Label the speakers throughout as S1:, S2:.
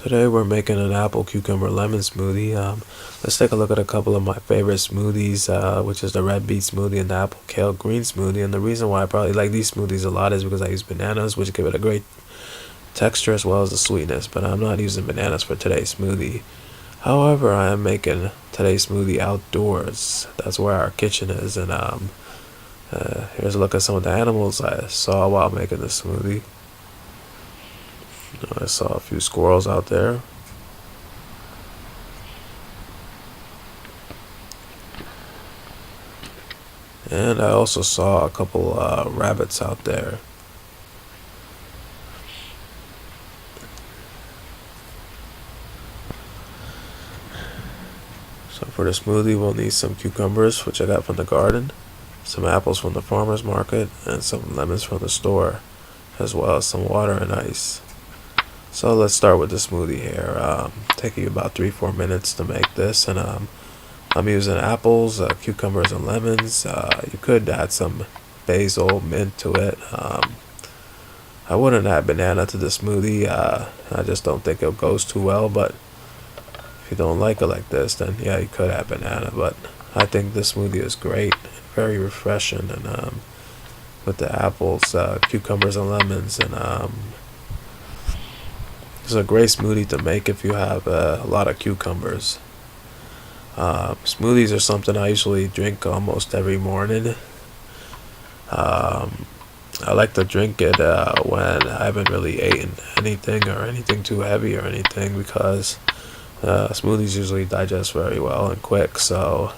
S1: Today we're making an apple cucumber lemon smoothie. Let's take a look at a couple of my favorite smoothies, which is the red beet smoothie and the apple kale green smoothie. And the reason why I probably like these smoothies a lot is because I use bananas, which give it a great texture as well as the sweetness. But I'm not using bananas for today's smoothie. However, I am making today's smoothie outdoors. That's where our kitchen is. And here's a look at some of the animals I saw while making this smoothie. I saw a few squirrels out there. And I also saw a couple rabbits out there. So for the smoothie we'll need some cucumbers, which I got from the garden, some apples from the farmer's market, and some lemons from the store, as well as some water and ice. So let's start with the smoothie here. Taking about 3-4 minutes to make this, and I'm using apples, cucumbers, and lemons. You could add some basil, mint to it. I wouldn't add banana to the smoothie. I just don't think it goes too well. But if you don't like it like this, then yeah, you could add banana. But I think this smoothie is great, very refreshing, and with the apples, cucumbers, and lemons, and it's a great smoothie to make if you have a lot of cucumbers. Smoothies are something I usually drink almost every morning. I like to drink it when I haven't really eaten anything or anything too heavy or anything, because smoothies usually digest very well and quick. So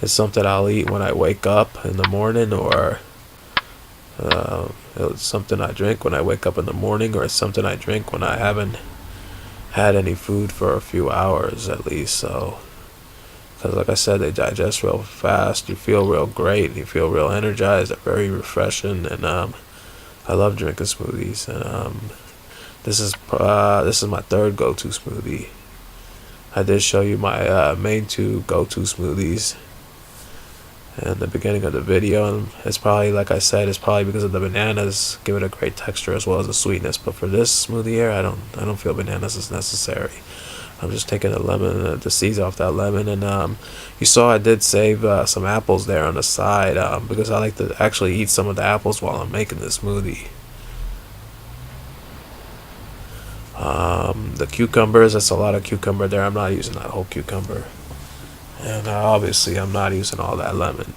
S1: it's something I'll eat when I wake up in the morning, or it's something I drink when I wake up in the morning, or it's something I drink when I haven't had any food for a few hours at least. So, because like I said, they digest real fast. You feel real great. You feel real energized. They're very refreshing, and I love drinking smoothies. And this is my third go-to smoothie. I did show you my main two go-to smoothies in the beginning of the video, and it's probably, like I said, it's probably because of the bananas give it a great texture as well as the sweetness. But for this smoothie here, I don't feel bananas is necessary. I'm just taking the lemon, the seeds off that lemon, and you saw I did save some apples there on the side, because I like to actually eat some of the apples while I'm making this smoothie. The cucumbers, that's a lot of cucumber there. I'm not using that whole cucumber. And obviously I'm not using all that lemon.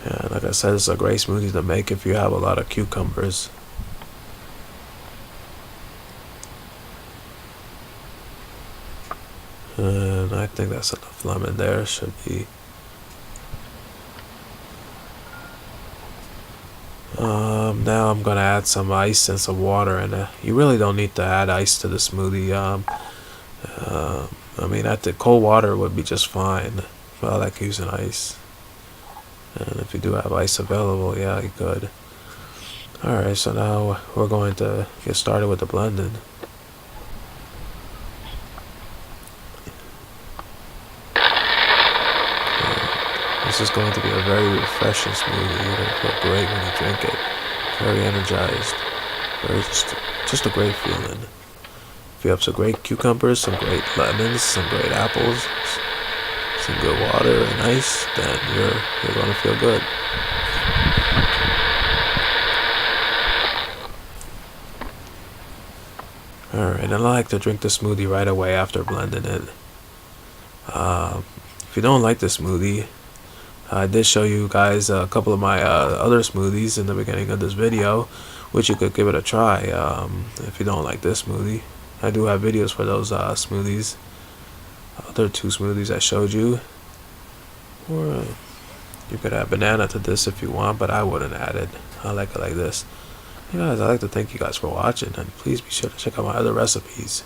S1: And like I said, it's a great smoothie to make if you have a lot of cucumbers. And I think that's enough lemon there. Should be. Now I'm gonna add some ice and some water, and you really don't need to add ice to the smoothie. I mean, I think cold water would be just fine, but I like using ice. And if you do have ice available, yeah, you could. Alright, so now we're going to get started with the blending. This is going to be a very refreshing smoothie. You're going to feel great when you drink it. Very energized. Very just a great feeling. If you have some great cucumbers, some great lemons, some great apples, some good water and ice, then you're going to feel good. Alright, and I like to drink the smoothie right away after blending it. If you don't like the smoothie, I did show you guys a couple of my other smoothies in the beginning of this video, which you could give it a try if you don't like this smoothie. I do have videos for those smoothies. Other two smoothies I showed you. Or you could add banana to this if you want, but I wouldn't add it. I like it like this. Hey guys, I'd like to thank you guys for watching, and please be sure to check out my other recipes.